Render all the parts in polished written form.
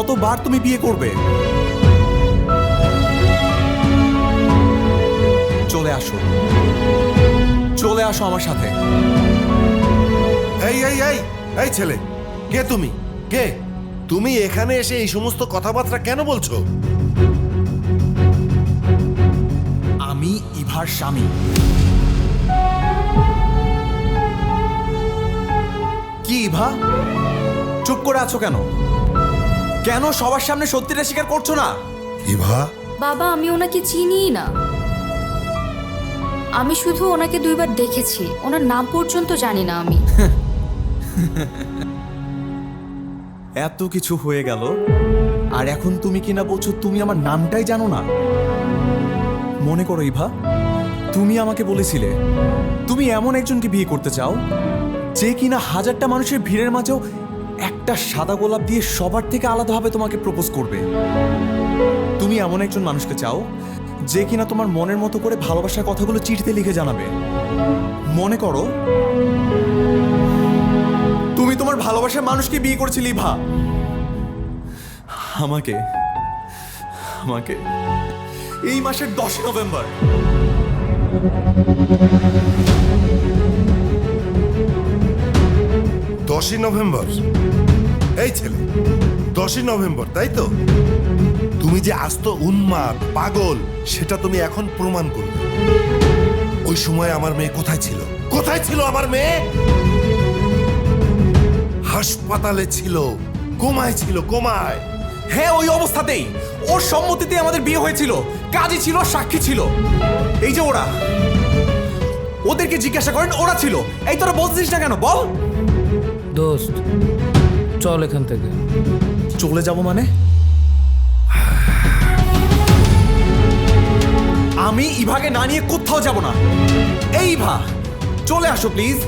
কতবার তুমি বিয়ে করবে? চলে আসো, চলে আসো আমার সাথে। এই এই এই এই ছেলে, কে তুমি? কে তুমি? এখানে এসে এই সমস্ত কথাবার্তা কেন বলছো? আমি ইভার স্বামী। কি ইভা, চুপ করে আছো কেন? কেন সবার সামনে সত্যিটা স্বীকার করছো না? ইভা, বাবা, আমি ওনাকে চিনিই না। আমি শুধু ওনাকে 2 বার দেখেছি, ওনার নাম পর্যন্ত জানি না আমি। এত কিছু হয়ে গেল আর এখন তুমি কিনা বলছো তুমি আমার নামটাই জানো না? মনে করো ইভা, তুমি আমাকে বলেছিলে তুমি এমন একজনকে বিয়ে করতে চাও যে কিনা হাজারটা মানুষের ভিড়ের মাঝেও একটা সাদা গোলাপ দিয়ে সবার থেকে আলাদাভাবে তোমাকে প্রপোজ করবে। তুমি এমন একজন মানুষকে চাও যে কিনা তোমার মনের মতো করে ভালোবাসার কথাগুলো চিঠিতে লিখে জানাবে। মনে করো তুমি তোমার ভালোবাসার মানুষকে বিয়ে করেছিলে ইভা। আমাকে আমাকে এই মাসের 10 নভেম্বর। দশই নভেম্বর? এই ছেলে, 10ই নভেম্বর তাই তো? তুমি যে আস্ত উন্মাদ পাগল সেটা তুমি এখন প্রমাণ করবে। ওই সময় আমার মেয়ে কোথায় ছিল? কোথায় ছিল আমার মেয়ে? হাসপাতালে ছিল, কোমায় ছিল, কোমায়। হ্যাঁ, ওই অবস্থাতেই ওর সম্মতিতে আমাদের বিয়ে হয়েছিল। কাজী ছিল, সাক্ষী ছিল। এই যে ওরা, ওদেরকে জিজ্ঞাসা করেন, ওরা ছিল। এই তোরা বলছিস না কেন বল? দোস্ত, চল এখান থেকে। চলে যাব মানে? আমি ইভাকে না নিয়ে কোথাও যাব না। এই ইভা, চলে আসো প্লিজ।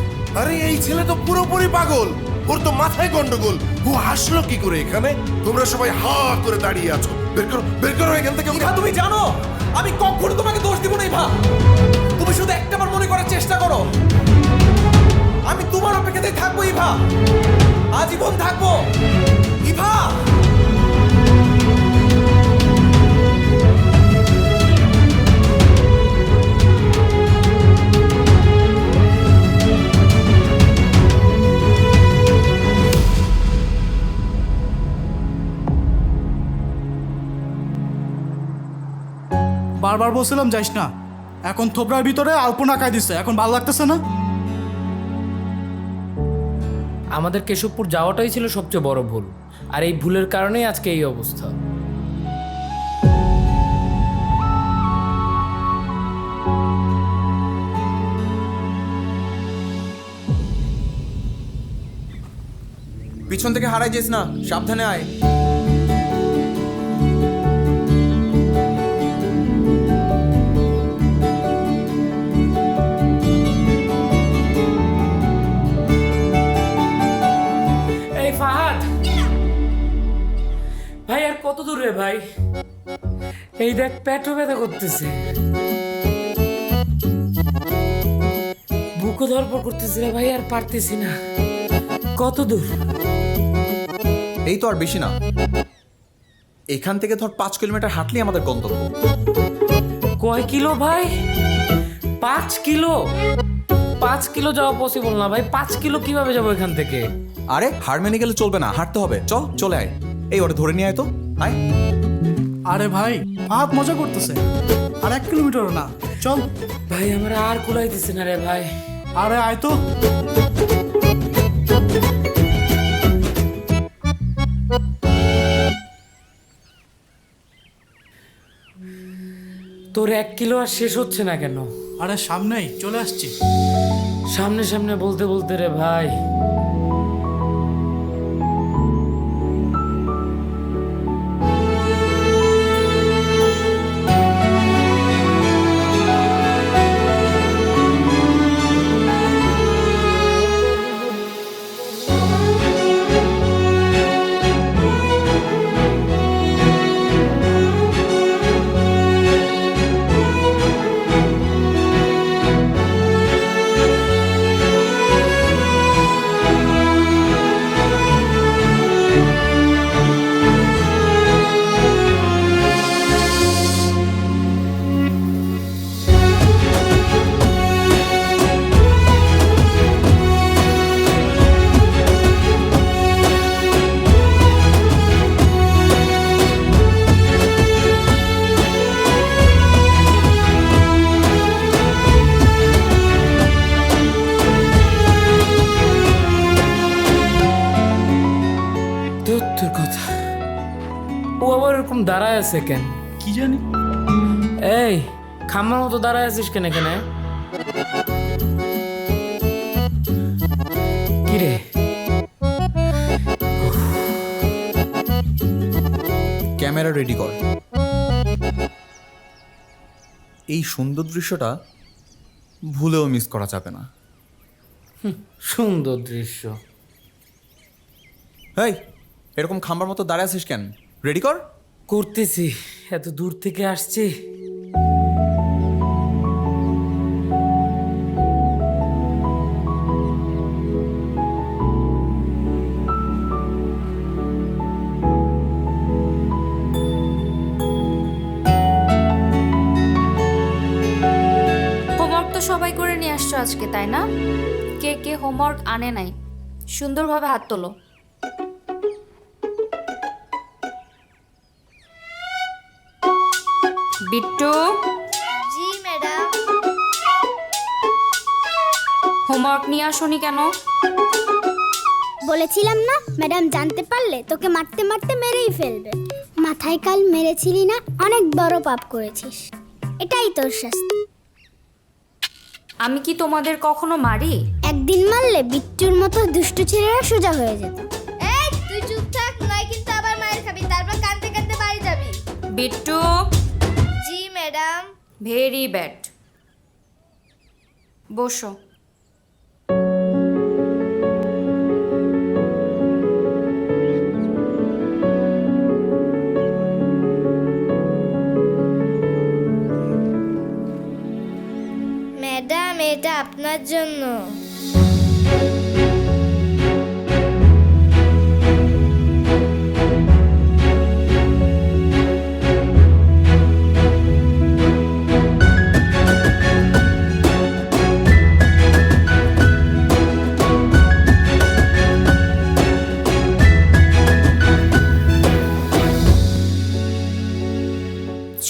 আরে এই ছেলে তো পুরোপুরি পাগল, ওর তো মাথায় গন্ডগোল। ও আসলো কি করে এখানে? তোমরা সবাই হা করে দাঁড়িয়ে আছো। বের করো, বের করো এখান থেকে। ইভা, তুমি জানো আমি কখনো তোমাকে দোষ দিব না ইভা। তুমি শুধু একটাবার মনে করার চেষ্টা করো। আমি তোমার অপেক্ষাতেই থাকবো ইভা, আজীবন থাকবো ইভা। বারবার বলছিলাম যাইস না, এখন থোবরার ভিতরে আলপনা কাই দিচ্ছে, এখন ভালো লাগতেছে না? আমাদের কেশবপুর যাওয়াটাই ছিল সবচেয়ে বড় ভুল, আর এই ভুলের কারণেই আজকে এই অবস্থা। পিছন থেকে হারাই যাস না, সাবধানে আয়। এই ফাহাদ ভাই, আর কত দূর রে ভাই? এই দেখ, পেটও ব্যথা করতেছে, বুকও ধরপড় করতেছে রে ভাই, আর পারতেছি না। কত দূর? এই তো, আর বেশি না। এখান থেকে ধর 5 কিলোমিটার হাঁটলেই আমাদের গন্তব্য। কয় কিলো ভাই? 5 কিলো? 5 কিলো যাওয়া পসিবল না ভাই। 5 কিলো কিভাবে যাবো এখান থেকে? আরে হার মেনে গেলে চলবে না, হাঁটতে হবে। চল, চলে আয়। এই ওটা ধরে নিয়ে আয় তো, আয়। আরে ভাই, হাত মজা করতেছে, আর 1 কিলোমিটারও না, চল। ভাই আমার আর কুলাইতেছে না রে ভাই। আরে আয় তো। তোর 1 কিলো আর শেষ হচ্ছে না কেন? আরে সামনেই চলে আসছি। সামনে সামনে বলতে বলতে রে ভাই। দাঁড়ায় আছে কেন? কি জানি। এই খাম্মার মতো দাঁড়ায় আছিস কেন এখানে? কি রে? ক্যামেরা রেডি কর। এই সুন্দর দৃশ্যটা ভুলেও মিস করা যাবে না। সুন্দর দৃশ্য। এই এরকম খাম্বার মতো দাঁড়ায় আছিস কেন? রেডি কর। করতেছি, এত দূর থেকে আসছি। হোমওয়ার্ক তো সবাই করে নিয়ে আসছো আজকে, তাই না? কে কে হোমওয়ার্ক আনে নাই সুন্দরভাবে হাত তোলো। বিট্টু, জি ম্যাডাম। হোমওয়ার্ক নিয়ে আসোনি কেন? বলেছিলাম না ম্যাডাম জানতে পারলে তোকে মারতে মারতে মেরেই ফেলবে। মাথায় কাল মেরেছিলি না, অনেক বড় পাপ করেছিস, এটাই তোর শাস্তি। আমি কি তোমাদের কখনো মারি? একদিন মারলে বিট্টুর মতো দুষ্ট ছেলেরা সোজা হয়ে যেত। এই তুই চুপ থাক, নয় কিন্তু আবার মায়ের খাবি, তারপর কাঁদতে কাঁদতে বাড়ি যাবি। বিট্টু, জি ম্যাডাম। Very bad. বসো। ম্যাডাম এটা আপনার জন্য।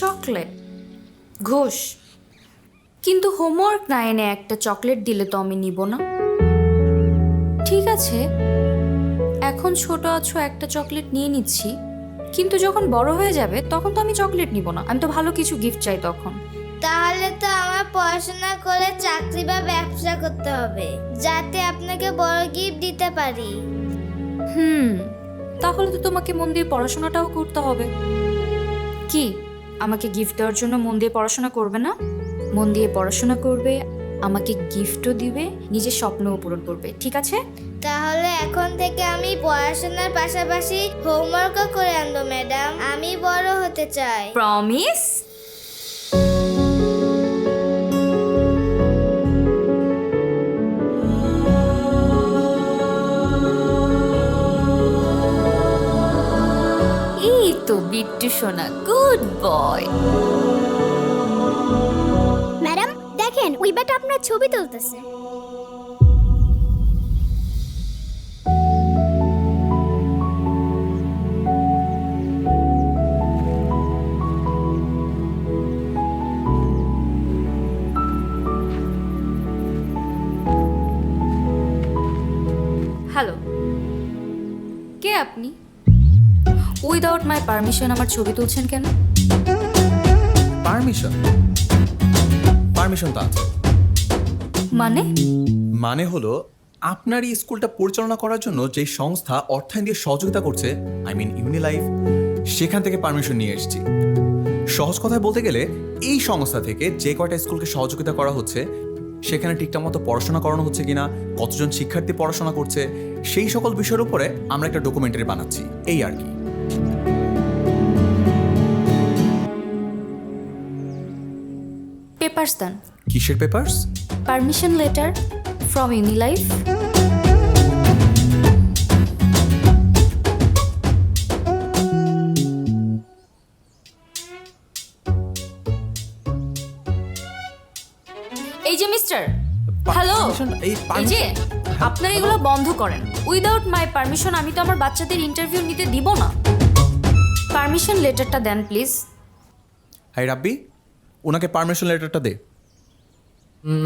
চকলেট? ঘুষ? কিন্তু হোমওয়ার্ক না এনে একটা চকলেট দিলে তো আমি নিব না। ঠিক আছে, এখন ছোট আছো, একটা চকলেট নিয়ে নিচ্ছি, কিন্তু যখন বড় হয়ে যাবে তখন তো আমি চকলেট নিব না, আমি তো ভালো কিছু গিফট চাই তখন। তাহলে তো আমার পড়াশোনা করে চাকরি বা ব্যবসা করতে হবে, যাতে আপনাকে বড় গিফট দিতে পারি। তাহলে তো তোমাকে মন দিয়ে পড়াশোনাটাও করতে হবে। কি, আমাকে গিফট দেওয়ার জন্য মন দিয়ে পড়াশোনা করবে না? মন দিয়ে পড়াশোনা করবে, আমাকে গিফটও দিবে, নিজের স্বপ্নও পূরণ করবে, ঠিক আছে? তাহলে এখন থেকে আমি পড়াশোনার পাশাপাশি হোমওয়ার্কও করে আনবো ম্যাডাম, আমি বড় হতে চাই। প্রমিস? এই তো বিট্টু সোনা, গুড বয়। ম্যাডাম দেখেন, ওই বেটা আপনার ছবি তুলতেছে। হ্যালো, কে আপনি? উইদাউট মাই পারমিশন আমার ছবি তুলছেন কেন? পারমিশন? পারমিশন তো আছে। মানে? মানে হলো আপনার এই স্কুলটা পরিচালনা করার জন্য যে সংস্থা অর্থায়ন দিয়ে সহযোগিতা করছে, আই মিন ইউনিলাইফ, সেখান থেকে পারমিশন নিয়ে এসেছি। সহজ কথায় বলতে গেলে এই সংস্থা থেকে যে কয়টা স্কুলকে সহযোগিতা করা হচ্ছে সেখানে ঠিকঠাক মতো পড়াশোনা করানো হচ্ছে কিনা, কতজন শিক্ষার্থী পড়াশোনা করছে, সেই সকল বিষয়ের উপরে আমরা একটা ডকুমেন্টারি বানাচ্ছি, এই আর কি। পেপারস দেন। কিসের papers? Permission letter from Unilife. এই যে মিস্টার, হ্যালো, এই এই যে আপনারা এগুলো বন্ধ করেন। উইদাউট মাই পারমিশন আমি তো আমার বাচ্চাদের ইন্টারভিউ নিতে দিব না। পারমিশন লেটারটা দেন প্লিজ। হাই রাব্বি, ওনাকে পারমিশন লেটারটা দে।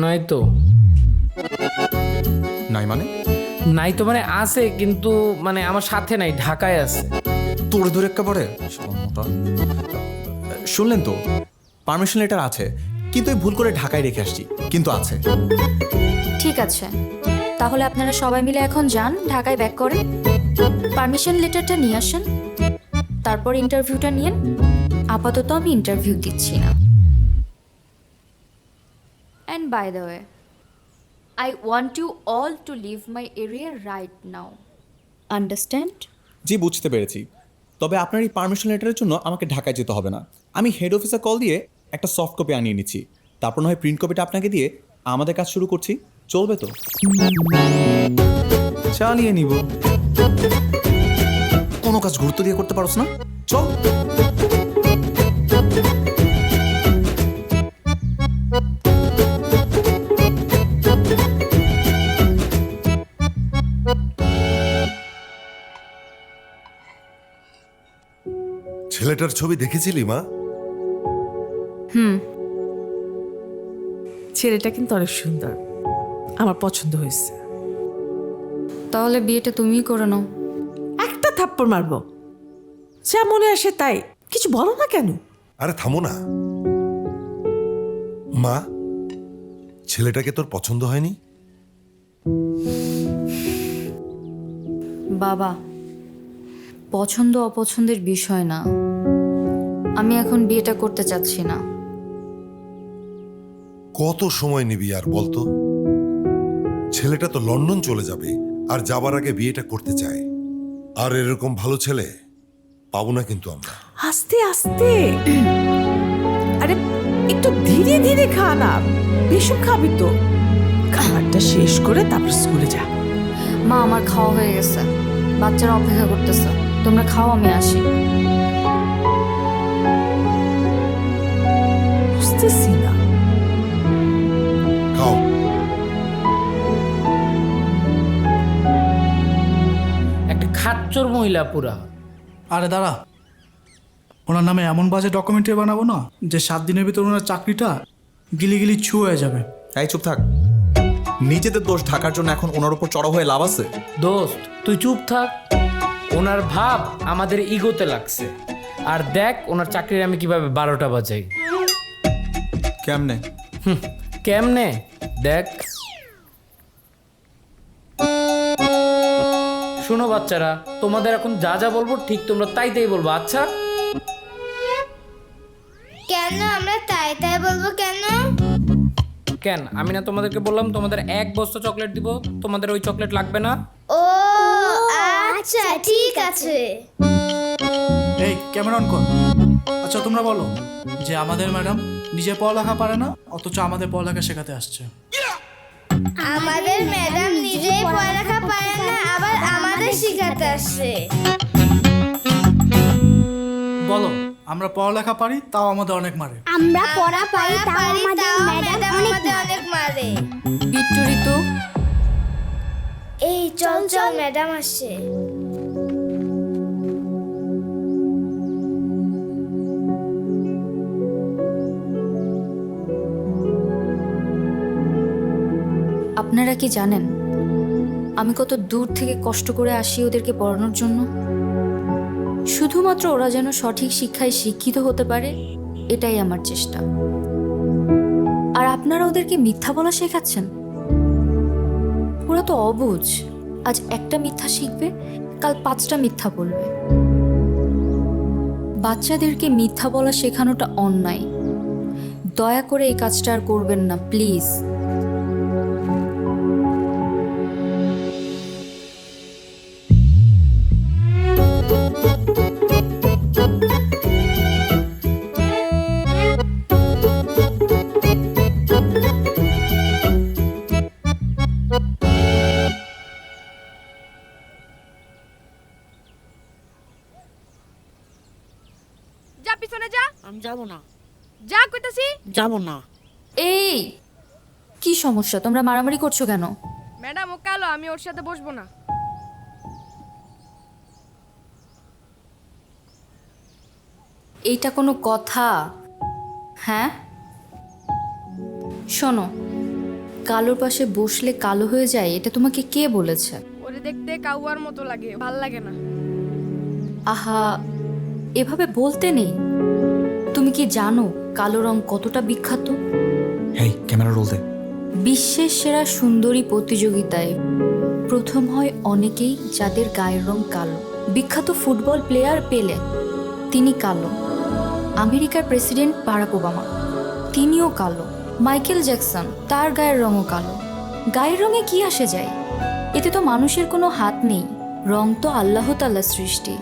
নাই তো। নাই মানে? নাই তো মানে আছে, কিন্তু মানে আমার সাথে নাই, ঢাকায় আছে। তোর ধরে একেবারে মোটা। শুনলেন তো, পারমিশন লেটার আছে, কিন্তু ওই ভুল করে ঢাকায় রেখে আসছি, কিন্তু আছে। ঠিক আছে, তাহলে আপনারা সবাই মিলে এখন যান, ঢাকায় ব্যাক করেন, পারমিশন লেটারটা নিয়ে আসেন, তারপর ইন্টারভিউটা নিয়েন। আপাতত আমি ইন্টারভিউ দিচ্ছি না। And by the way, I want you all to leave my area right now, understand? জি, বুঝতে পেরেছি। তবে আপনার এই পারমিশন লেটারের জন্য আমাকে ঢাকায় যেতে হবে না। আমি হেড অফিসে কল দিয়ে একটা সফট কপি আনিয়ে নিচ্ছি, তারপর না হয় প্রিন্ট কপিটা আপনাকে দিয়ে আমাদের কাজ শুরু করছি। চলবে তো? চালিয়ে নিব। কোনো কাজ গুরুত্ব দিয়ে করতে পারছ না? চল। ছেলেটার ছবি দেখেছিলি মা? ছেলেটা কিন্তু অনেক সুন্দর, আমার পছন্দ হয়েছে। তাহলে বিয়েটা তুমিই করে নাও। একটা থাপ্পড় মারবো, যা মনে আসে তাই, কিছু বলো না কেন? আরে থামো না মা, ছেলেটাকে তোর পছন্দ হয়নি? বাবা, পছন্দ অপছন্দের বিষয় না, আমি এখন বিয়েটা করতে চাচ্ছি না। কত সময় নিবি আর বলতো? ছেলেটা তো লন্ডন চলে যাবে, আর যাবার আগে বিয়েটা করতে চায়। আর এরকম ভালো ছেলে পাবো না কিন্তু আমরা। আস্তে আস্তে, আরে একটু ধীরে ধীরে খা না, বেশি খাবি তো। খাবারটা শেষ করে তারপর স্কুলে যা। মা, আমার খাওয়া হয়ে গেছে, বাচ্চারা অপেক্ষা করতেছে, তোমরা খাও, আমি আসি। বুঝতেছি না। খাও। একটা খাচ্চর মহিলা পুরা। আরে দাঁড়া, ওনার নামে এমন বাজে ডকুমেন্টারি বানাবো না যে 7 দিনের ভিতর ওনার চাকরিটা গিলি গিলি ছু হয়ে যাবে। এই চুপ থাক। নিজেদের দোষ ঢাকার জন্য এখন ওনার উপর চড়া হয়ে লাভ আছে? দোস্ত তুই চুপ থাক, ওনার ভাব আমাদের ইগোতে লাগছে। আর দেখ ওনার চাকরির আমি কিভাবে 12টা বাজাই। কেমনে? কেমনে দেখ। শোনো বাচ্চারা, তোমাদের এখন যা যা বলবো ঠিক তোমরা তাই তাই বলবো, আচ্ছা? কেন আমরা তাই তাই বলবো কেন? কেন আমি না তোমাদেরকে বললাম তোমাদের 1 বস্তা চকলেট দিব, তোমাদের ওই চকলেট লাগবে না? ও আচ্ছা, ঠিক আছে। এই ক্যামেরা অন কর। আচ্ছা তোমরা বলো যে আমাদের ম্যাডাম নিজে পড়ালেখা পারে না, অথচ আমাদের পড়ালেখা শেখাতে আসছে। আমাদের ম্যাডাম নিজেই পড়ালেখা পারে না, আবার আমাদের শিখাতে আসছে। বলো, আমরা পড়ালেখা পারি তাও আমাদের অনেক মারে। আমরা পড়া পারি তাও আমাদের ম্যাডাম অনেক মারে। বিট্টু, ঋতু, এই চল চল, ম্যাডাম আসছে। আপনারা কি জানেন আমি কত দূর থেকে কষ্ট করে আসি ওদেরকে পড়ানোর জন্য? শুধুমাত্র ওরা যেন সঠিক শিক্ষায় শিক্ষিত হতে পারে, এটাই আমার চেষ্টা। আর আপনারা ওদেরকে মিথ্যা বলা শেখাচ্ছেন। ওরা তো অবুঝ, আজ একটা মিথ্যা শিখবে, কাল 5টা মিথ্যা বলবে। বাচ্চাদেরকে মিথ্যা বলা শেখানোটা অন্যায়। দয়া করে এই কাজটা আর করবেন না, প্লিজ। যা পিছনে যা। আমি যাবো না, যা কইতাছি। যাবো না। এই কি সমস্যা? তোমরা মারামারি করছো কেন? ম্যাডাম ও কালো, আমি ওর সাথে বসবো না। এইটা কোনো কথা? হ্যাঁ, শোনো, কালোর পাশে বসলে কালো হয়ে যায়, এটা তোমাকে কে বলেছে? ওরে দেখতে কাউয়ার মতো লাগে, ভাল লাগে না। আহা, এভাবে বলতে নেই। তুমি কি জানো কালো রং কতটা বিখ্যাত? হেই, ক্যামেরা রোল দে। বিশ্বের সেরা সুন্দরী প্রতিযোগিতায় প্রথম হয় অনেকেই যাদের গায়ের রং কালো। বিখ্যাত ফুটবল প্লেয়ার পেলে, তিনি কালো। আমেরিকার প্রেসিডেন্ট বারাক ওবামা, তিনিও কালো। মাইকেল জ্যাকসন, তার গায়ের রঙও কালো। গায়ের রঙে কি আসে যায়? এতে তো মানুষের কোনো হাত নেই। রং তো আল্লাহ তাআলার সৃষ্টি।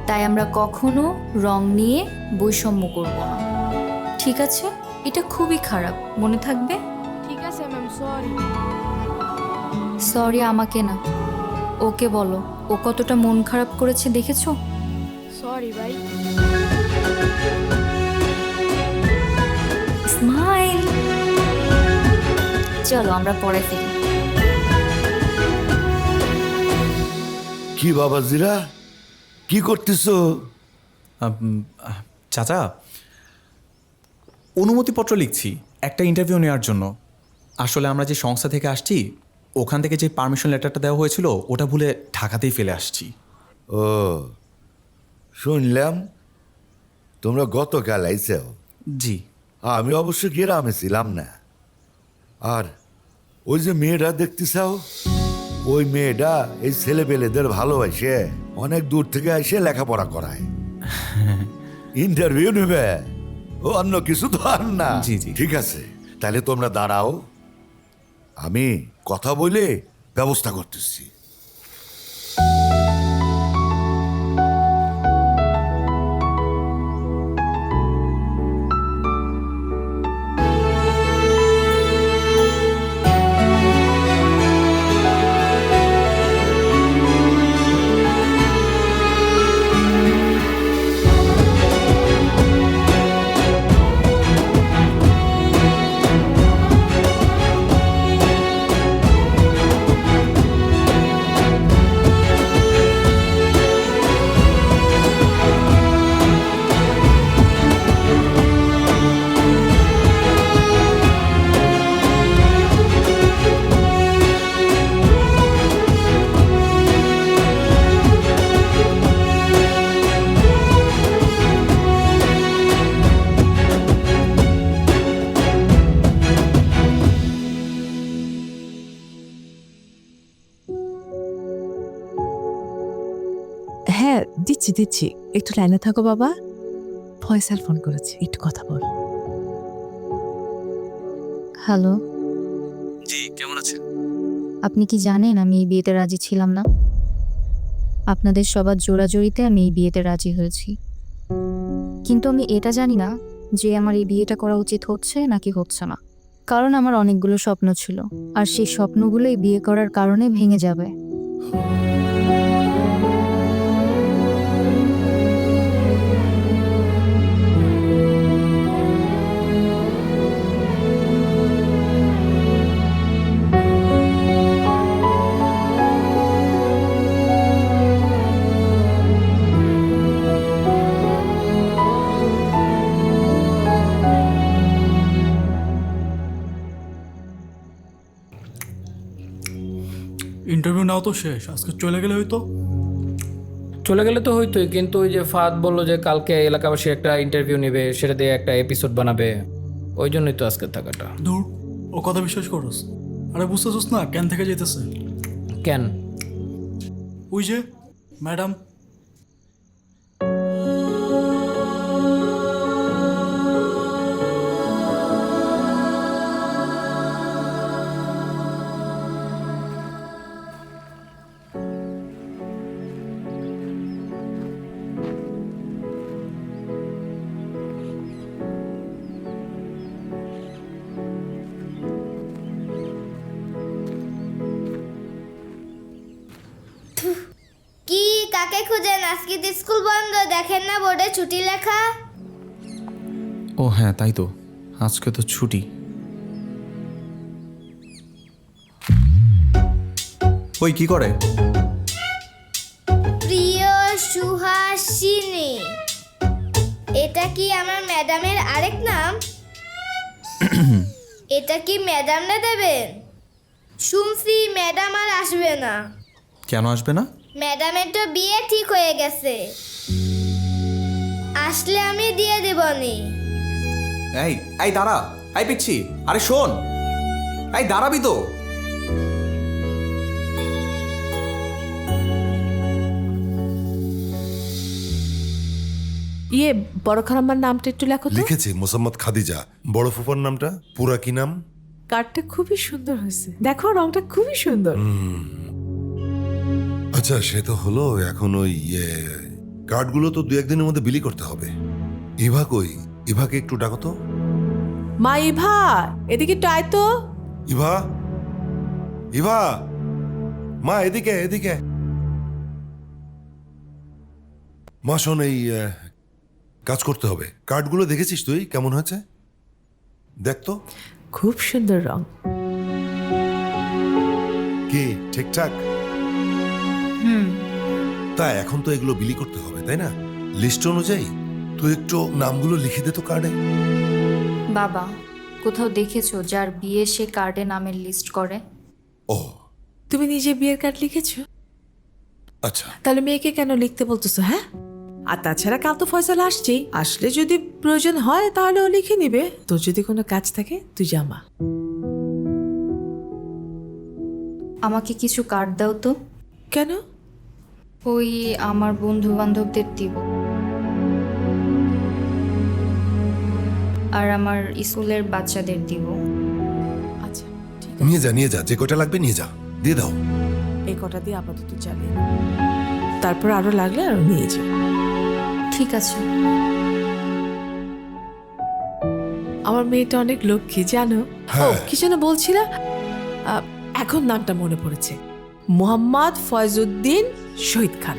তাই আমরা কখনো রং নিয়ে বৈষম্য করব না, ঠিক আছে? এটা খুবই খারাপ, মনে থাকবে। ঠিক আছে ম্যাম, সরি। সরি আমাকে না, ওকে বলো। ও কতটা মন খারাপ করেছে দেখেছো? সরি ভাই। স্মাইল। চলো আমরা পরে ফিরি। কি বাবাজিরা, কি করতেছো? চাচা, অনুমতিপত্র লিখছি একটা ইন্টারভিউ নেওয়ার জন্য। আসলে আমরা যে সংস্থা থেকে আসছি, ওখান থেকে যে পারমিশন লেটারটা দেওয়া হয়েছিল ওটা ভুলে ঢাকাতেই ফেলে আসছি। ও, শুনলাম তোমরা গতকাল আইছো। জি। আমি অবশ্য গ্রামে ছিলাম না। আর ওই যে মেয়েটা দেখতে চাও, ওই মেয়েটা এই ছেলেপেলেদের ভালোবাসে অনেক দূর থেকে এসে লেখাপড়া করায়। ইন্টারভিউ নেবে, ও অন্য কিছু তো আর না। জি, জি। ঠিক আছে, তাহলে তোমরা দাঁড়াও, আমি কথা বলে ব্যবস্থা করতেছি। হ্যাঁ, দিচ্ছি দিচ্ছি, একটু লাইনে থাকো বাবা। ফয়সাল ফোন করেছে, একটু কথা বল। হ্যালো, জি, কেমন আছেন? আপনি কি জানেন আমি এই বিয়েতে রাজি ছিলাম না? আপনাদের সবার জোরাজোরিতে আমি এই বিয়েতে রাজি হয়েছি, কিন্তু আমি এটা জানি না যে আমার এই বিয়েটা করা উচিত হচ্ছে নাকি হচ্ছে না। কারণ আমার অনেকগুলো স্বপ্ন ছিল, আর সেই স্বপ্নগুলোই বিয়ে করার কারণে ভেঙে যাবে। ইন্টারভিউ নাও তো শেষ, আজকে চলে গেলে হয়তো। চলে গেলে তো হইতোই, কিন্তু ওই যে ফাহাদ বললো যে কালকে এলাকাবাসী একটা ইন্টারভিউ নেবে, সেটা দিয়ে একটা এপিসোড বানাবে, ওই জন্যই তো আজকে থাকাটা। দূর, ও কথা বিশ্বাস করস? আরে বুঝতেছিস না কেন থেকে যেতেছে? কেন? ওই যে ম্যাডাম। কি কাকে খুঁজেন? আজকে তো স্কুল বন্ধ, দেখেন না বোর্ডে ছুটি লেখা? ও হ্যাঁ, তাই তো, আজকে তো ছুটি। ওই কি করে? প্রিয় সুহাসিনী, এটা কি আমার ম্যাডামের আরেক নাম? এটা কি ম্যাডামরা দেবেন? শুনছি ম্যাডাম আর আসবে না। কেন আসবে না? ম্যাডামের তো বিয়ে ঠিক হয়ে গেছে, আসলে আমি দিয়ে দেবনি। এই এই দাঁড়া, এই পিচ্ছি, আরে শোন, এই দাঁড়াবি তো। ইয়ে বড় খালাম্মার নামটা একটু লেখো তো। লিখেছি মোসাম্মদ খাদিজা। বড় ফুফার নামটা পুরা কি নাম? কার্ডটা খুবই সুন্দর হয়েছে, দেখো রংটা খুবই সুন্দর। আচ্ছা সে তো হলো, এখন ওই কার্ডগুলো তো 2-1 দিনের মধ্যে বিলি করতে হবে। ইভা কই? ইভাকে একটু ডাকো তো। মা ইভা, এদিকে একটু আয় তো। ইভা, ইভা, মা এদিকে এদিকে। মা শোন, এই কাজ করতে হবে। কার্ডগুলো দেখেছিস তুই কেমন হয়েছে? দেখ তো। খুব সুন্দর রং। কি ঠিকঠাক? তা এখন তো এগুলো বিলি করতে হবে, তাই না? লিস্ট অনুযায়ী তুই একটু নামগুলো লিখে দে তো কার্ডে। বাবা, কোথাও দেখেছো যার বিয়ে সে কার্ডে নামের লিস্ট করে? ও তুমি নিজে বিয়ের কার্ড লিখেছো? আচ্ছা, তাহলে মেয়েকে কেন লিখতে বলতেছো? হ্যাঁ, আর তাছাড়া কাল তো ফয়সাল আসছেই, আসলে যদি প্রয়োজন হয় তাহলে ও লিখে নিবে। তোর যদি কোনো কাজ থাকে তুই জামা। আমাকে কিছু কার্ড দাও তো। কেন? ওই আমার বন্ধু বান্ধবদের দিব, আর আমার স্কুলের বাচ্চাদের দিব। আচ্ছা ঠিক নিয়ে যা নিয়ে যা, যে কটা লাগবে নিয়ে যা, দিয়ে দাও। এই কটা দিয়ে আপাতত চালিয়ে নাও। তারপর আরো লাগলে আরো নিয়ে যাও। ঠিক আছে। আমার মেয়েটা অনেক লক্ষ্মী জানো। ও হ্যাঁ। কি যেন বলছিলা, এখন নামটা মনে পড়েছে, মোহাম্মদ ফয়জউদ্দিন শহীদ খান।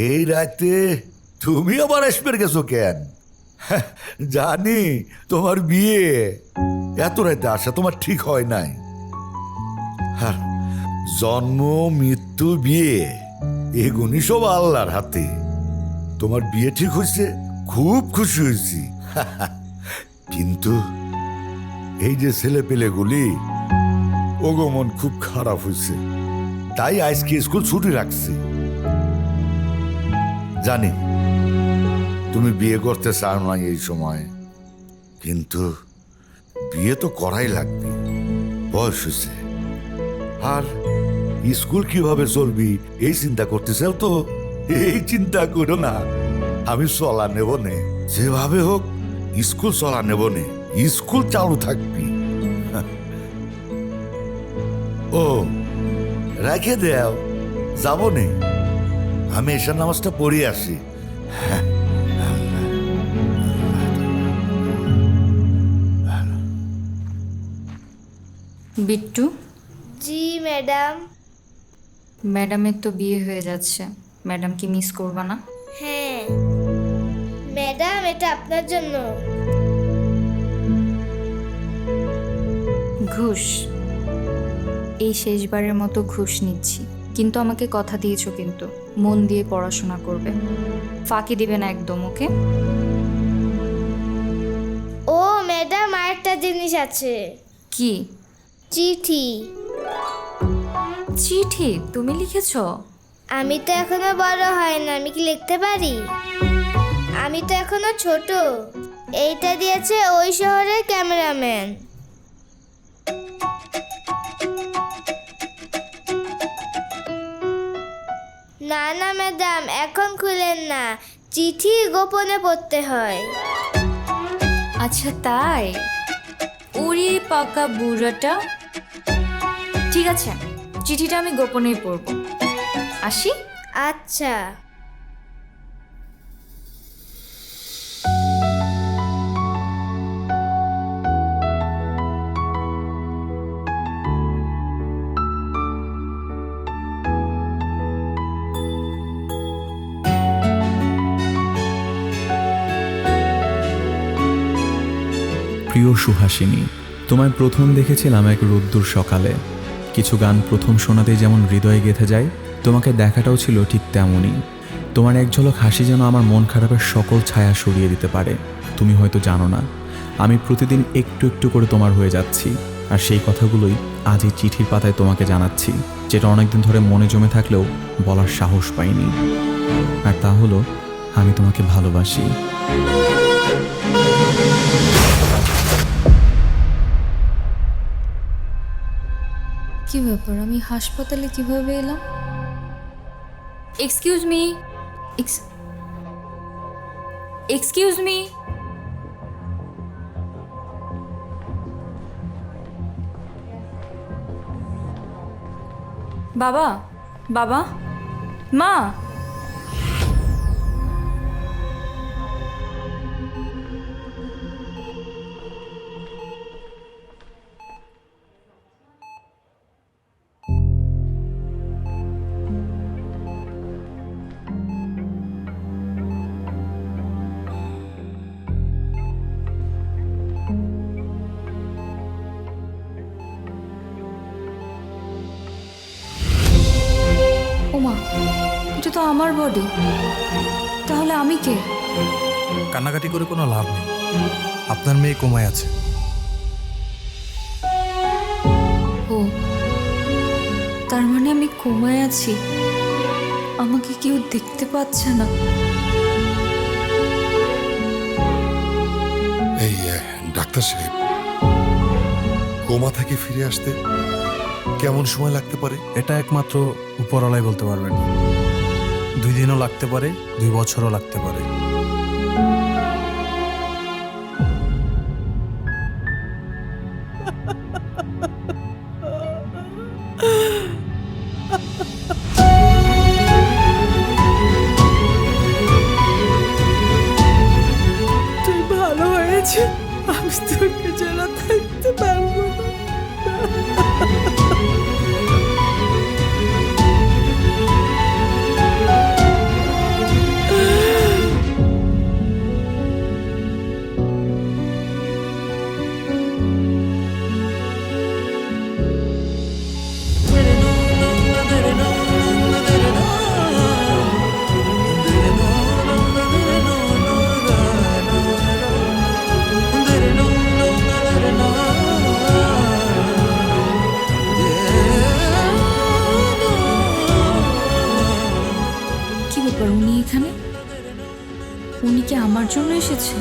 এই রাতে তুমি আবার আসবে গেছো কেন? জানি তোমার বিয়ে, এত রাতে আসা তোমার ঠিক হয় নাই। হ্যাঁ, জন্ম মৃত্যু বিয়ে এগুনি সব আল্লাহর হাতে। তোমার বিয়ে ঠিক হয়েছে, খুব খুশি হয়েছি। কিন্তু এই যে ছেলে পেলেগুলি, ওগো মন খুব খারাপ হয়েছে, তাই আজকে স্কুল ছুটি রাখছি। জানি তুমি বিয়ে করতে চাও না এই সময়, কিন্তু বিয়ে তো করাই লাগবে, বয়স হয়েছে। আর স্কুল কিভাবে চলবি এই চিন্তা করতে চাও তো এই চিন্তা করো না, আমি চলা নেব নে, যেভাবে হোক স্কুল চলা নেব নে, স্কুল চালু থাকবি। ও রেখে দেও, যাব নে, আমি এশার নামাজটা পড়ে আসি। বিট্টু, জি ম্যাডাম। ম্যাডামের তো বিয়ে হয়ে যাচ্ছে, ম্যাডাম কি মিস করবা না? হ্যাঁ ম্যাডাম, এটা আপনার জন্য। ঘুষ, এই শেষবারের মতো ঘুষ নিচ্ছি, কিন্তু আমাকে কথা দিয়েছো কিন্তু মন দিয়ে পড়াশোনা করবে, ফাঁকি দিবে না একদম, ওকে? ও ম্যাডাম, আরেকটা জিনিস আছে। কি? চিঠি। চিঠি তুমি লিখেছো? আমি তো এখনো বড় হয় না, আমি কি লিখতে পারি? আমি তো এখনো ছোট। এইটা দিয়েছে ওই শহরের ক্যামেরাম্যান। না না ম্যাডাম, এখন খুলেন না, চিঠি গোপনে পড়তে হয়। আচ্ছা তাই? ওরে পাকা বুড়াটা। ঠিক আছে, চিঠিটা আমি গোপনেই পড়ব। আসি। আচ্ছা। প্রিয় সুহাসিনী, তোমায় প্রথম দেখেছিলাম এক রোদ্দুর সকালে। কিছু গান প্রথম শোনাতেই যেমন হৃদয়ে গেঁথে যায়, তোমাকে দেখাটাও ছিল ঠিক তেমনই। তোমার এক ঝলক হাসি যেন আমার মন খারাপের সকল ছায়া সরিয়ে দিতে পারে। তুমি হয়তো জানো না, আমি প্রতিদিন একটু একটু করে তোমার হয়ে যাচ্ছি, আর সেই কথাগুলোই আজ এই চিঠির পাতায় তোমাকে জানাচ্ছি, যেটা অনেকদিন ধরে মনে জমে থাকলেও বলার সাহস পাইনি। আর তা হলো, আমি তোমাকে ভালোবাসি। কি ব্যাপার, আমি হাসপাতালে কিভাবে এলাম? Excuse me, excuse me. বাবা, বাবা, মা। ওমা, এটা তো আমার বডি। তাহলে আমি কে? কান্নাকাটি করে কোনো লাভ নেই, আপনার মেয়ে কোমায় আছে। ও, তার মানে আমি কোমায় আছি, আমাকে কেউ দেখতে পাচ্ছে না। এই ডাক্তার সাহেব, কোমা থেকে ফিরে আসতে কেমন সময় লাগতে পারে? এটা একমাত্র উপরওয়ালাই বলতে পারবেন। 2 দিনও লাগতে পারে, 2 বছরও লাগতে পারে। তুই ভালো হয়েছে, আমি তোকে ছাড়া থাকতে পারবো না। কি ব্যাপার, উনি এখানে? উনি কি আমার জন্য এসেছে?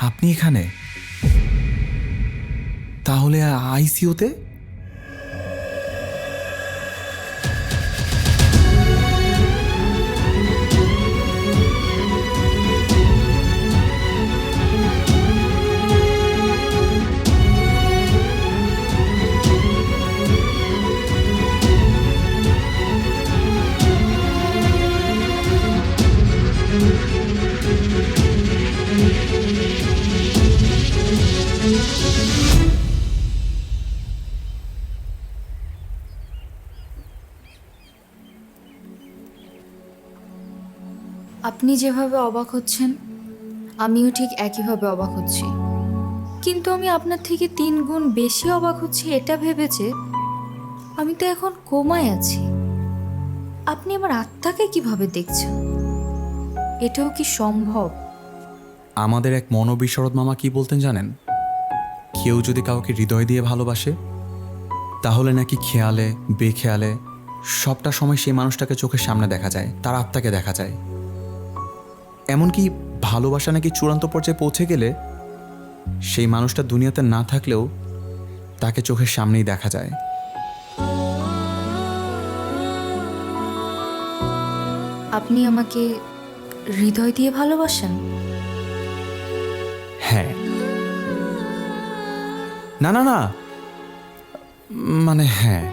আপনি এখানে? তাহলে আইসিইউতে? আপনি যেভাবে অবাক হচ্ছেন, আমিও ঠিক একইভাবে অবাক হচ্ছি। কিন্তু আমি আপনার থেকে 3 গুণ বেশি অবাক হচ্ছি এটা ভেবেছে আমি তো এখন কোমায় আছি। আপনি আমার আত্মাকে কিভাবে দেখছেন? এটাও কি সম্ভব? আমাদের এক মনোবিশারদ মামা কি বলতেন জানেন? কেউ যদি কাউকে হৃদয় দিয়ে ভালোবাসে, তাহলে নাকি খেয়ালে বেখেয়ালে সবটা সময় সেই মানুষটাকে চোখের সামনে দেখা যায়, তার আত্মাকে দেখা যায়। এমনকি ভালোবাসা নাকি চূড়ান্ত পর্যায়ে পৌঁছে গেলে সেই মানুষটা দুনিয়াতে না থাকলেও তাকে চোখের সামনেই দেখা যায়। আপনি আমাকে হৃদয় দিয়ে ভালোবাসেন? হ্যাঁ। না না না, মানে হ্যাঁ।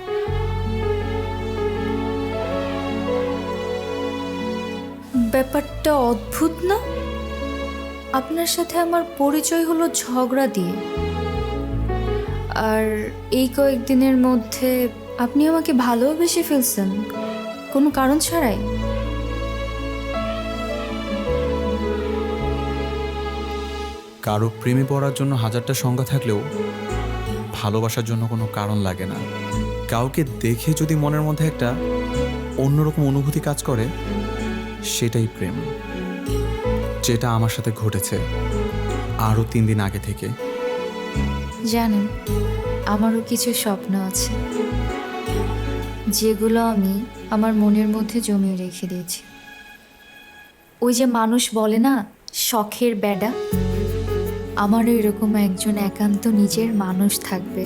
ব্যাপারটা অদ্ভুত না? আপনার সাথে আমার পরিচয় হলো ঝগড়া দিয়ে, আর এই কয়েকদিনের মধ্যে আপনি আমাকে ভালোবেসে ফেলছেন কোনো কারণ ছাড়াই। কারো প্রেমে পড়ার জন্য হাজারটা সংজ্ঞা থাকলেও ভালোবাসার জন্য কোনো কারণ লাগে না। কাউকে দেখে যদি মনের মধ্যে একটা অন্যরকম অনুভূতি কাজ করে, সেটাই প্রেম। যেটা আমার সাথে ঘটেছে আরও 3 দিন আগে থেকে। জানেন, আমারও কিছু স্বপ্ন আছে যেগুলো আমি আমার মনের মধ্যে জমিয়ে রেখে দিয়েছি। ওই যে মানুষ বলে না, শখের বেডা, আমারও এরকম একজন একান্ত নিজের মানুষ থাকবে,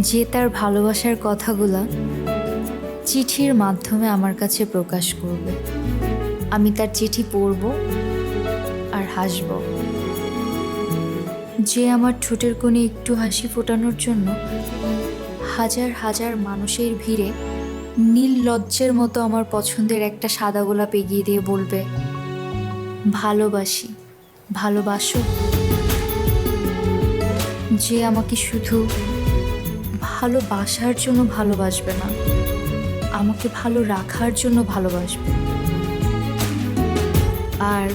যে তার ভালোবাসার কথাগুলা চিঠির মাধ্যমে আমার কাছে প্রকাশ করবে। আমি তার চিঠি পড়ব আর হাসব। যে আমার ঠোঁটের কোণে একটু হাসি ফোটানোর জন্য হাজার হাজার মানুষের ভিড়ে নীল লজ্জের মতো আমার পছন্দের একটা সাদা গোলাপ এগিয়ে দিয়ে বলবে, ভালোবাসি, ভালোবাসো। যে আমাকে শুধু ভালোবাসার জন্য ভালোবাসবে না, আমাকে ভালো রাখার জন্য ভালোবাসবে, আর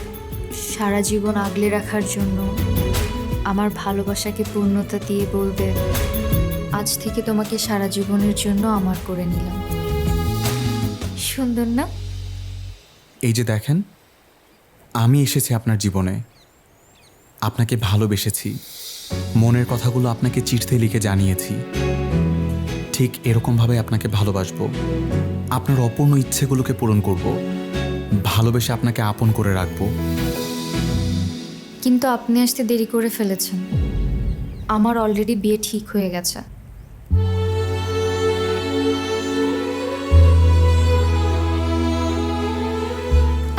সারা জীবন আগলে রাখার জন্য আমার ভালোবাসাকে পূর্ণতা দিয়ে বলবে, আজ থেকে তোমাকে সারা জীবনের জন্য আমার করে নিলাম। সুন্দর না? এই যে দেখেন, আমি এসেছি আপনার জীবনে, আপনাকে ভালোবেসেছি, মনের কথাগুলো আপনাকে চিঠিতে লিখে জানিয়েছি। ঠিক এরকমভাবে আপনাকে ভালোবাসবো, আপনার অপূর্ণ ইচ্ছেগুলোকে পূরণ করব, ভালোবেসে আপনাকে আপন করে রাখবো। কিন্তু আপনি আসতে দেরি করে ফেলেছেন। আমার অলরেডি বিয়ে ঠিক হয়ে গেছে।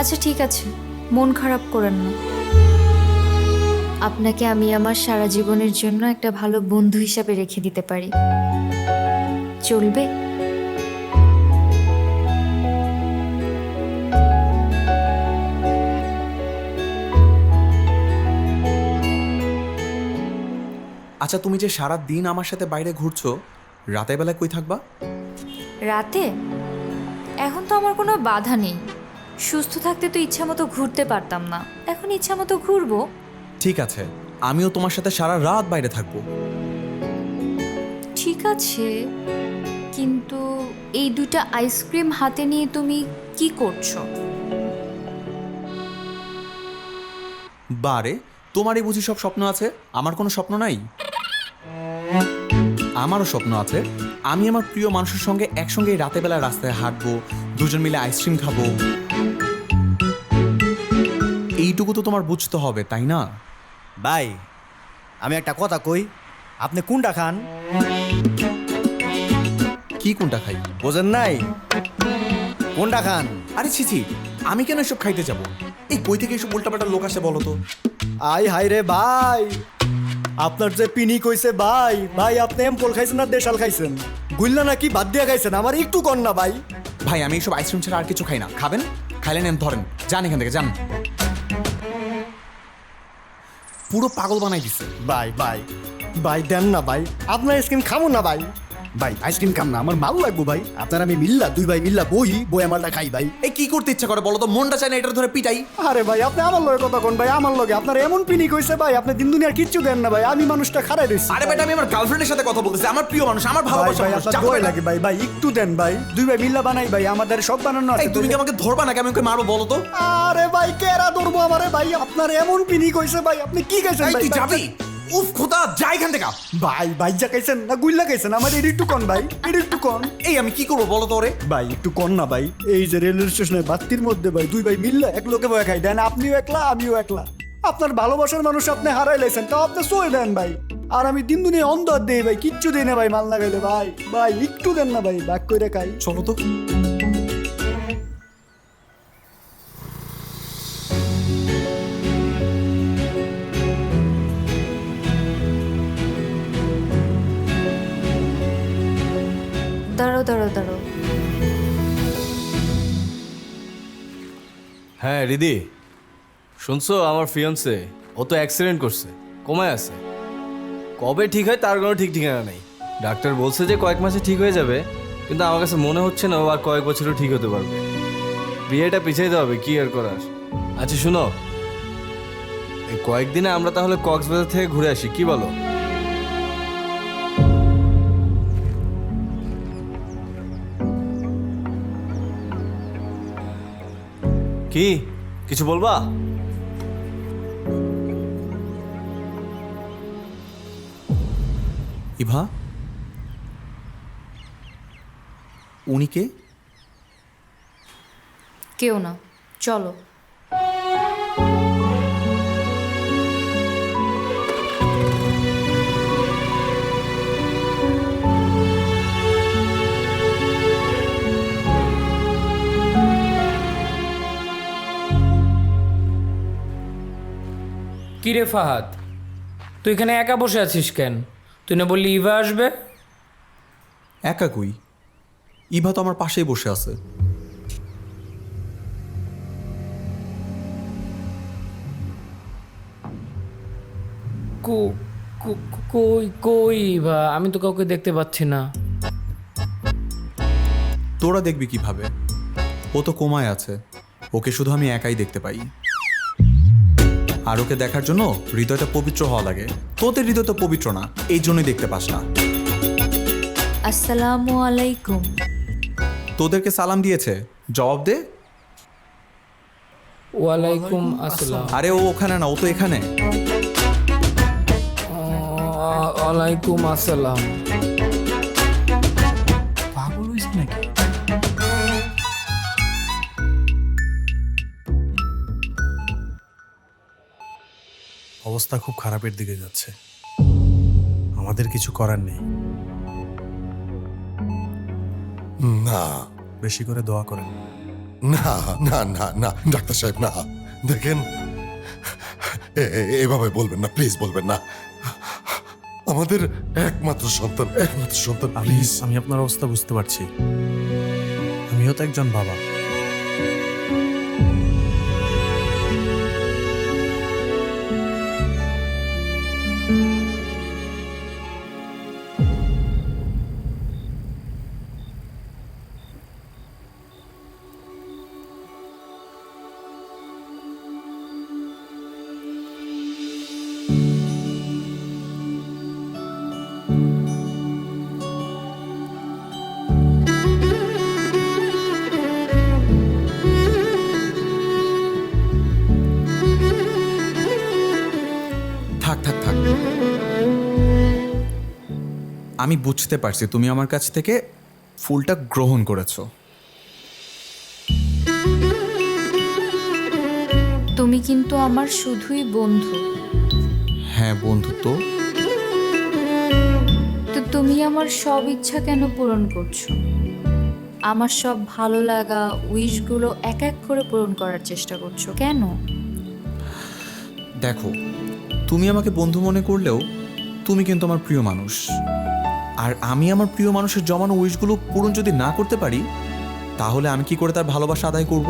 আচ্ছা ঠিক আছে, মন খারাপ করেন না। আপনাকে আমি আমার সারা জীবনের জন্য একটা ভালো বন্ধু হিসাবে রেখে দিতে পারি। চলবে? আচ্ছা, তুমি যে সারা দিন আমার সাথে বাইরে ঘুরছো, রাতের বেলা কই থাকবা? রাতে? এখন তো আমার কোনো বাধা নেই। সুস্থ থাকতে তো ইচ্ছা মতো ঘুরতে পারতাম না, এখন ইচ্ছা মতো ঘুরবো। ঠিক আছে, আমিও তোমার সাথে সারা রাত বাইরে থাকবো। ঠিক আছে, কিন্তু এই 2টা আইসক্রিম হাতে নিয়ে তুমি কি করছো? বারে, তোমারই বুঝি সব স্বপ্ন আছে, আমার কোনো স্বপ্ন নাই? আমারও স্বপ্ন আছে। আমি আমার প্রিয় মানুষের সঙ্গে একসঙ্গে এই রাতের বেলা রাস্তায় হাঁটবো, দুজন মিলে আইসক্রিম খাবো। এইটুকু তো তোমার বুঝতে হবে, তাই না? ভাই, আমি একটা কথা কই, আপনি কোনটা খান? কি কোনটা খাই? বোঝেন নাই? কোনটা খান? আরে ছিছি, আমি কেন এসব খাইতে যাব? এই কই থেকে এসব উল্টাপাল্টা লোক আসে বলো তো? আই হাই রে ভাই, আপনার যে পিনি কইছে ভাই, ভাই আপনি এমপল খাইছেন না দেশাল খাইছেন? গুল্লা নাকি বাদ দিয়া খাইছেন? আমার একটু কর না ভাই। ভাই, আমি এইসব আইসক্রিম ছাড়া আর কিছু খাই না। খাবেন? খাইলে নেন, ধরেন, যান এখান থেকে, যান। পুরো পাগল বানাই দিছে। ভাই ভাই ভাই দেন না ভাই, আপনার আইসক্রিম খাবো না ভাই। ভাই আইসক্রিম খাম না, আমার ভালো লাগবো ভাই। আপনার আমি মিল্লা, 2 ভাই মিল্লা বই আমারটা খাই ভাই। এই কি করতে ইচ্ছা করে বলো তো? মনটা চায় না এটা ধরে পিটাই? আরে ভাই, আপনি আমার লগে কথা কোন ভাই, আমার লগে আপনার এমন পিনি কইছে ভাই, আপনি দিন দুনিয়ার কিচ্ছু দেন না ভাই। আমি মানুষটা খারাই রইছি। আরে বেটা, আমি আমার গার্লফ্রেন্ডের সাথে কথা বলতেছি, আমার প্রিয় মানুষ, আমার ভালোবাসা ভাই মানুষ। আপনার দোয়া লাগে ভাই, ভাই একটু দেন ভাই। 2 ভাই মিল্লা বানাই ভাই, আমাদের সব বানানো আছে। এই তুমি কি আমাকে ধরবা নাকি? আমি ওকে মারবো বলো তো? আরে ভাই কেরা ধরবো আমারে ভাই? আপনার এমন পিনি কইছে ভাই, আপনি কি খাইছেন এই ভাই? তুই যাবি? উফ খোদা, যা এখান থেকে। ভাই ভাই যা খাইছেন না গুইল্লা খাইছেন? আমার এর একটু কোন ভাই, এর একটু কোন। এই আমি কি করবো বলো তো ওরে? ভাই একটু কোন না ভাই। এই যে রেল স্টেশনের বাত্তির মধ্যে ভাই 2 ভাই মিল্লা এক লোকে বয়ে খাই দেন, আপনিও একলা আমিও একলা। আপনার ভালোবাসার মানুষ আপনি হারাই লাইছেন, তাও আপনি সই দেন ভাই। আর আমি দিন দুনিয়া অন্ধ দেই ভাই, কিচ্ছু দেই না ভাই মাল লাগাইলে ভাই। ভাই একটু দেন না ভাই, বাক কইরা খাই। চলো তো। দাঁড়াও দাঁড়াও দাঁড়াও। হ্যাঁ রিদি, শুনছো আমার ফিয়ন্সে ও তো অ্যাক্সিডেন্ট করছে, কোমায় আছে। কবে ঠিক হয় তার কোনো ঠিক ঠিকানা নেই। ডাক্তার বলছে যে কয়েক মাসে ঠিক হয়ে যাবে, কিন্তু আমার কাছে মনে হচ্ছে না ও আর কয়েক বছরও ঠিক হতে পারবে। বিয়েটা পিছাইতে হবে, কি আর করার। আচ্ছা শুনো, এই কয়েকদিনে আমরা তাহলে কক্সবাজার থেকে ঘুরে আসি, কি বলো? কি কিছু বলবা? ইভা, উনি কে? কেউ না, চলো। কিরে ফাহাদ, তুই এখানে একা বসে আছিস কেন? তুই না বললি ইভা আসবে? একা কই? ইভা তো আমার পাশেই বসে আছে। কই কই ইভা? আমি তো কাউকে দেখতে পাচ্ছি না। তোরা দেখবি কিভাবে? ও তো কোমায় আছে, ওকে শুধু আমি একাই দেখতে পাই। আর ওকে দেখার জন্য হৃদয়টা পবিত্র হওয়া লাগে। তোদের হৃদয় তো পবিত্র না, এই জন্যই দেখতে পাস না। আসসালামু আলাইকুম। তোদেরকে সালাম দিয়েছে, জবাব দে। ওয়ালাইকুম আসসালাম। আরে ও ওখানে না, ও তো এখানে। ওয়ালাইকুম আসসালাম। পাগল হয়েছে নাকি? অবস্থা খুব খারাপের দিকে যাচ্ছে, আমাদের কিছু করার নেই। না বেশি করে দোয়া করেন। না না না না ডাক্তার সাহেব, না দেখেন, এভাবে বলবেন না, প্লিজ বলবেন না। আমাদের একমাত্র সন্তান, প্লিজ। আমি আপনার অবস্থা বুঝতে পারছি, আমিও তো একজন বাবা। থাক থাক থাক, আমি বুঝতে পারছি তুমি আমার কাছ থেকে ফুলটা গ্রহণ করেছো। তুমি কিন্তু আমার শুধুই বন্ধু। হ্যাঁ বন্ধু, তো তো তুমি আমার সব ইচ্ছা কেন পূরণ করছো? আমার সব ভালো লাগা উইশগুলো এক এক করে পূরণ করার চেষ্টা করছো কেন? দেখো, তুমি আমাকে বন্ধু মনে করলেও তুমি কিন্তু আমার প্রিয় মানুষ। আর আমি আমার প্রিয় মানুষের জমানো উইশগুলো পূরণ যদি না করতে পারি, তাহলে আমি কি করে তার ভালোবাসা আদায় করব?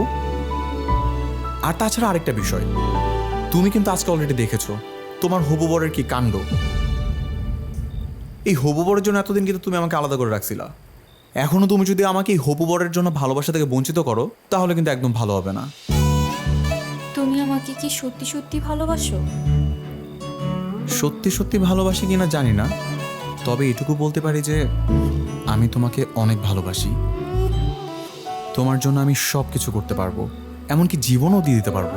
আর তাছাড়া আরেকটা বিষয়, তুমি কিন্তু আজকে অলরেডি দেখেছো তোমার হবু বরের কি কাণ্ড। এই হবু বরের জন্য এতদিন কিন্তু তুমি আমাকে আলাদা করে রাখছিলা। এখনো তুমি যদি আমাকে এই হবু বরের জন্য ভালোবাসা থেকে বঞ্চিত করো, তাহলে কিন্তু একদম ভালো হবে না। তুমি আমাকে কি সত্যি সত্যি ভালোবাসো? সত্যি সত্যি ভালোবাসি কিনা জানি না, তবে এটুকু বলতে পারি যে আমি তোমাকে অনেক ভালোবাসি। তোমার জন্য আমি সব কিছু করতে পারবো, এমনকি জীবনও দিয়ে দিতে পারবো।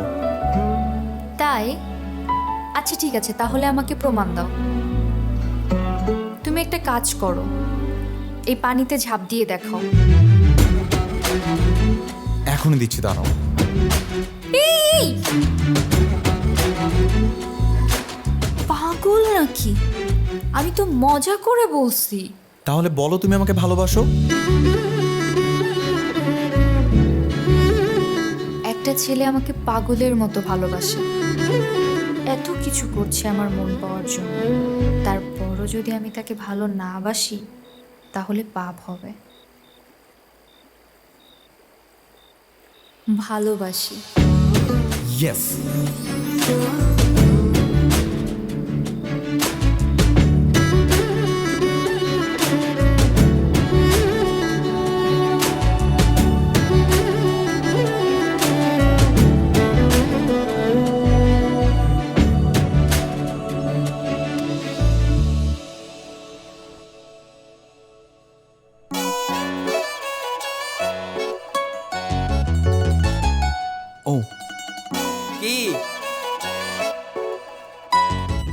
তাই? আচ্ছা ঠিক আছে, তাহলে আমাকে প্রমাণ দাও। তুমি একটা কাজ করো, এই পানিতে ঝাঁপ দিয়ে দেখাও। এখনই দিচ্ছি, দাঁড়াও। এই! পাগল নাকি? আমি তো মজা করে বলছি। তাহলে বলো তুমি আমাকে ভালোবাসো? একটা ছেলে আমাকে পাগলের মতো ভালোবাসে, এত কিছু করছে আমার মন পাওয়ার জন্য, তারপরও যদি আমি তাকে ভালো না বাসি, তাহলে পাপ হবে। ভালোবাসি। ইয়েস। ও কি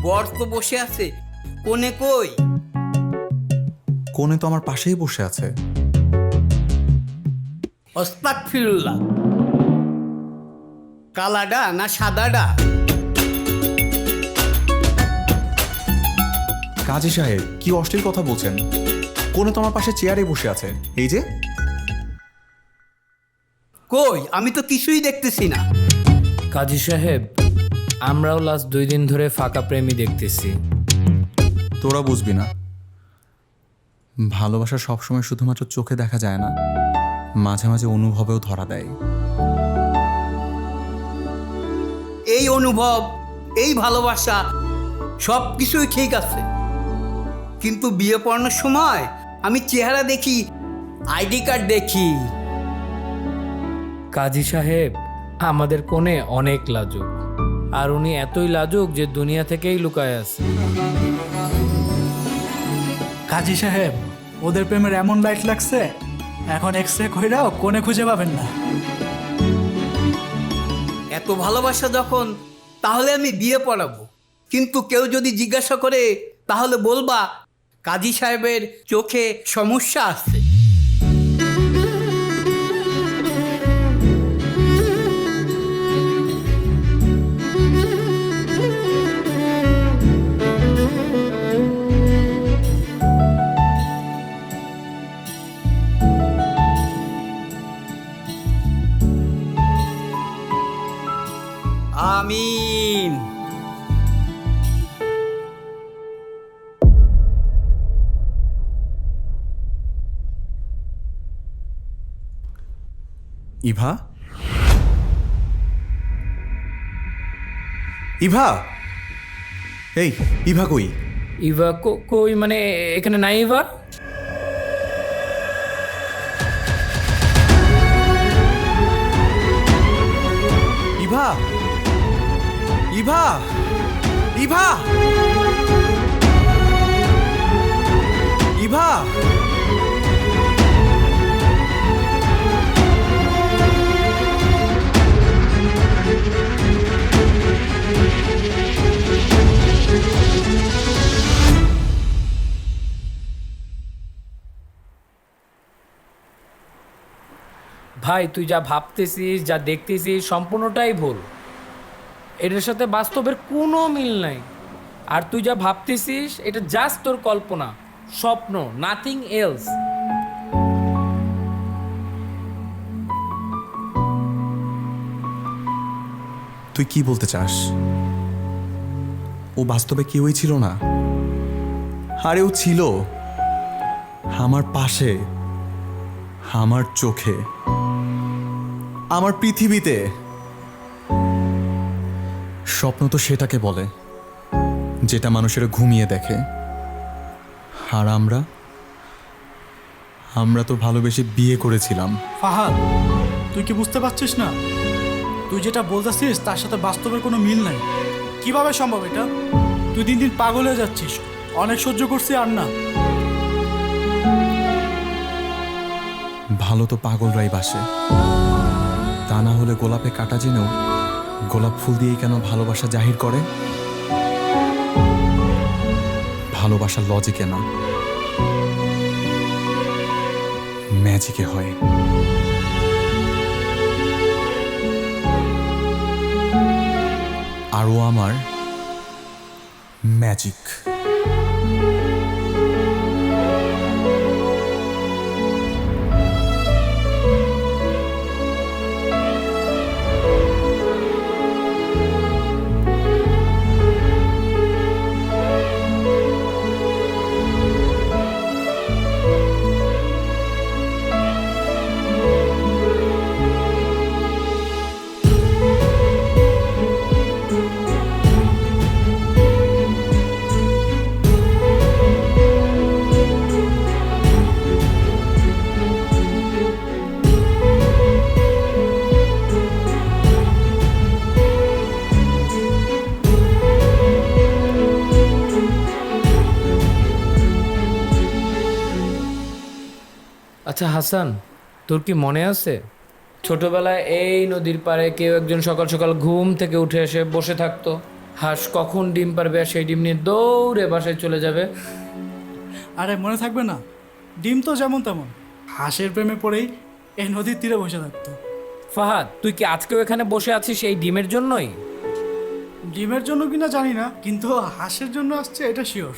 বর তো বসে আছে, কোনে কই? কোনে তো আমার পাশেই বসে আছে। আস্তাগফিরুল্লাহ। কালাডা না সাদাডা? কাজী সাহেব কি অশ্লীল কথা বলছেন? কোনে তো আমার পাশে চেয়ারে বসে আছে, এই যে। কই, আমি তো কিছুই দেখতেছি না। কাজী সাহেব, আমরাও লাস্ট 2 দিন ধরে ফাঁকা প্রেমী দেখতেছি। তোরা বুঝবি না, ভালোবাসা সবসময় শুধুমাত্র চোখে দেখা যায় না, মাঝে মাঝে অনুভবেও ধরা দেয়। এই অনুভব, এই ভালোবাসা সব কিছুই ঠিক আছে, কিন্তু বিয়ে পড়ানোর সময় আমি চেহারা দেখি, আইডি কার্ড দেখি। কাজী সাহেব, আমাদের কোণে অনেক লাজুক, আর উনি এতই লাজুক যে দুনিয়া থেকেই লুকায় আছে। কাজী সাহেব, ওদের প্রেমের এমন লাইট লাগছে, এখন এক্সরে কইরাও কোনে খুঁজে পাবেন না। এত ভালোবাসা যখন, তাহলে আমি বিয়ে পড়াবো, কিন্তু কেউ যদি জিজ্ঞাসা করে তাহলে বলবা কাজী সাহেবের চোখে সমস্যা আছে। আমিন। ইভা, ইভা, এই ইভা কই? ইভা কই মানে এখানে নাই ইভা? ইভা, ইভা, ইভা, ইভা। ভাই, তুই যা ভাবতেছিস, যা দেখতেছিস, সম্পূর্ণটাই ভুল। এটার সাথে বাস্তবের কোনো মিল নাই। আর তুই যা ভাবতেছিস এটা জাস্ট তোর কল্পনা, স্বপ্ন, নাথিং এলস। তুই কি বলতে চাস? ও বাস্তবে কেউই ছিল না? আরে ও ছিল আমার পাশে, আমার চোখে, আমার পৃথিবীতে। স্বপ্ন তো সেটাকে বলে যেটা মানুষেরা ঘুমিয়ে দেখে। আর আমরা তো ভালোবেসে বিয়ে করেছিলাম। ফাহাদ, তুই কি বুঝতে পারছিস না? তুই যেটা বলতেছিস তার সাথে বাস্তবের কোনো মিল নাই। কিভাবে সম্ভব এটা? তুই দিন দিন পাগল হয়ে যাচ্ছিস। অনেক সহ্য করছি, আর না। ভালো তো পাগলরাই বাসে, তা না হলে গোলাপে কাটা জেনেও গোলাপ ফুল দিয়েই কেন ভালোবাসা জাহির করে? ভালোবাসা লজিকে না, ম্যাজিকে হয়। আর ও আমার ম্যাজিক। আচ্ছা হাসান, তোর কি মনে আছে ছোটবেলায় এই নদীর পাড়ে কেউ একজন সকাল সকাল ঘুম থেকে উঠে এসে বসে থাকতো, হাঁস কখন ডিম পারবে আর সেই ডিম নিয়ে দৌড়ে বাসায় চলে যাবে? আরে মনে থাকবে না, ডিম তো যেমন তেমন, হাঁসের প্রেমে পড়েই এই নদীর তীরে বসে থাকতো। ফাহাদ, তুই কি আজকেও এখানে বসে আছিস এই ডিমের জন্যই? ডিমের জন্য কিনা জানি না, কিন্তু হাঁসের জন্য আসছে এটা শিওর।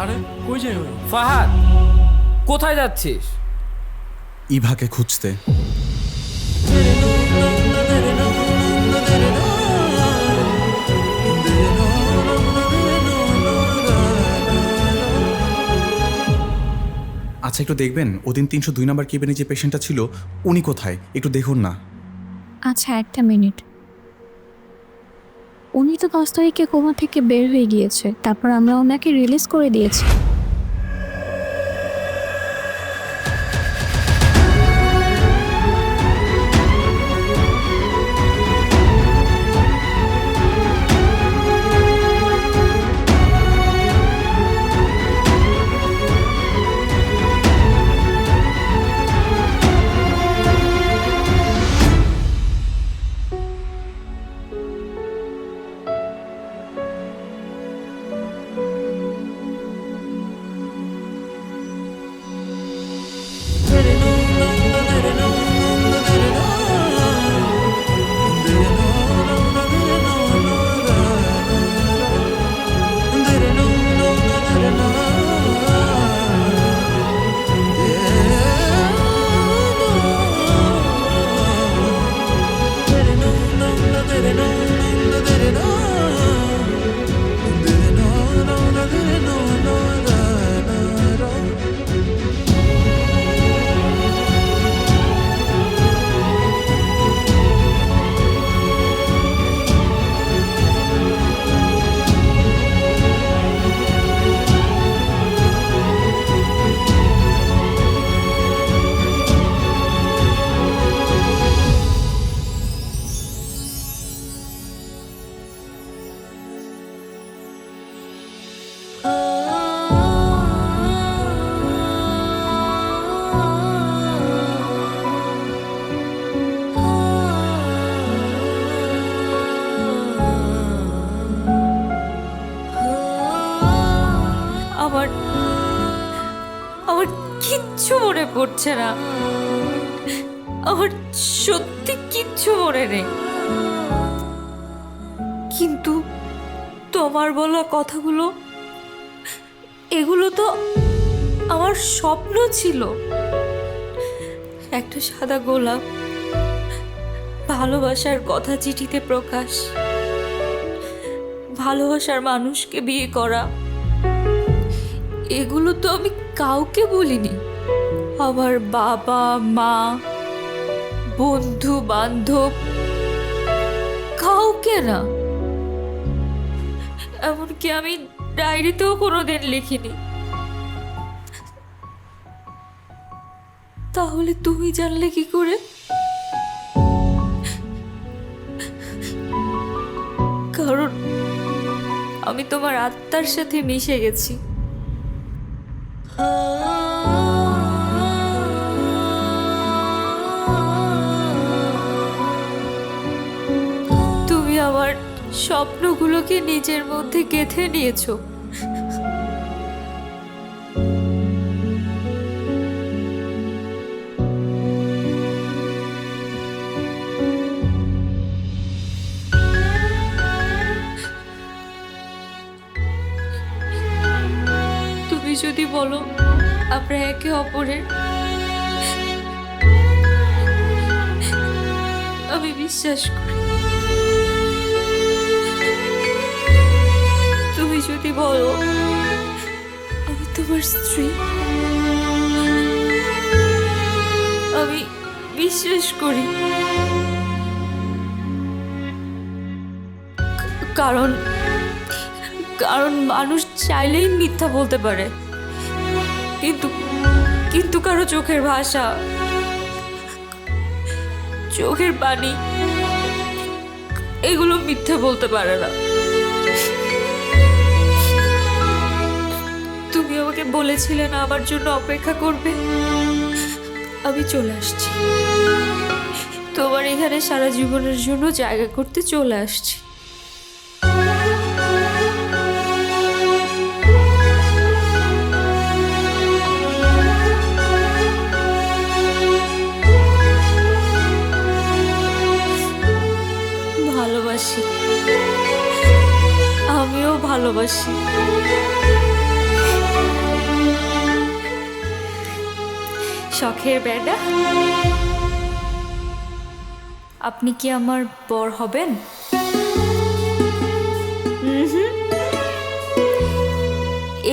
আরে কই যাই ওই? ফাহাদ, কোথায় যাচ্ছিস? ইভাকে খুঁজতে। আচ্ছা একটু দেখবেন ওদিন 302 নম্বর কেবিনে যে পেশেন্টটা ছিল উনি কোথায়, একটু দেখুন না। আচ্ছা একটা মিনিট। উনি তো 10 তারিখে কোমা থেকে বের হয়ে গিয়েছে, তারপর আমরা ওনাকে রিলিজ করে দিয়েছি। আমার কিচ্ছু মনে পড়ছে না, আমার সত্যি কিচ্ছু মনে নেই। কিন্তু তোমার বলা কথাগুলো, এগুলো তো আমার স্বপ্ন ছিল। একটা সাদা গোলাপ, ভালোবাসার কথা চিঠিতে প্রকাশ, ভালোবাসার মানুষকে বিয়ে করা, এগুলো তো আমি কাউকে বলিনি। আমার বাবা মা, বন্ধু বান্ধব, কাউকে না। এমনকি আমি ডায়েরিতেও কোনোদিন লিখিনি। তাহলে তুমি জানলে কি করে? কারণ আমি তোমার আত্মার সাথে মিশে গেছি। তুমি আমার স্বপ্নগুলোকে নিজের মধ্যে গেঁথে নিয়েছো। তুমি যদি বলো আমরা একে অপরের, আমি বিশ্বাস করি। তুমি যদি বলো আমি তোমার স্ত্রী, আমি বিশ্বাস করি। কারণ কারণ মানুষ চাইলেই মিথ্যা বলতে পারে, কিন্তু কিন্তু কারো চোখের ভাষা, চোখের পানি এগুলো মিথ্যে বলতে পারে না। তুমি আমাকে বলেছিলে না আমার জন্য অপেক্ষা করবে, আমি চলে আসছি। তোমার এখানে সারা জীবনের জন্য জায়গা করতে চলে আসছি। ভালোবাসি, আমিও ভালোবাসি। শখের বেডা, আপনি কি আমার বর হবেন?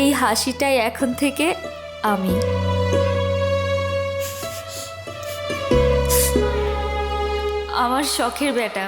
এই হাসিটাই এখন থেকে আমি। আমার শখের বেটা।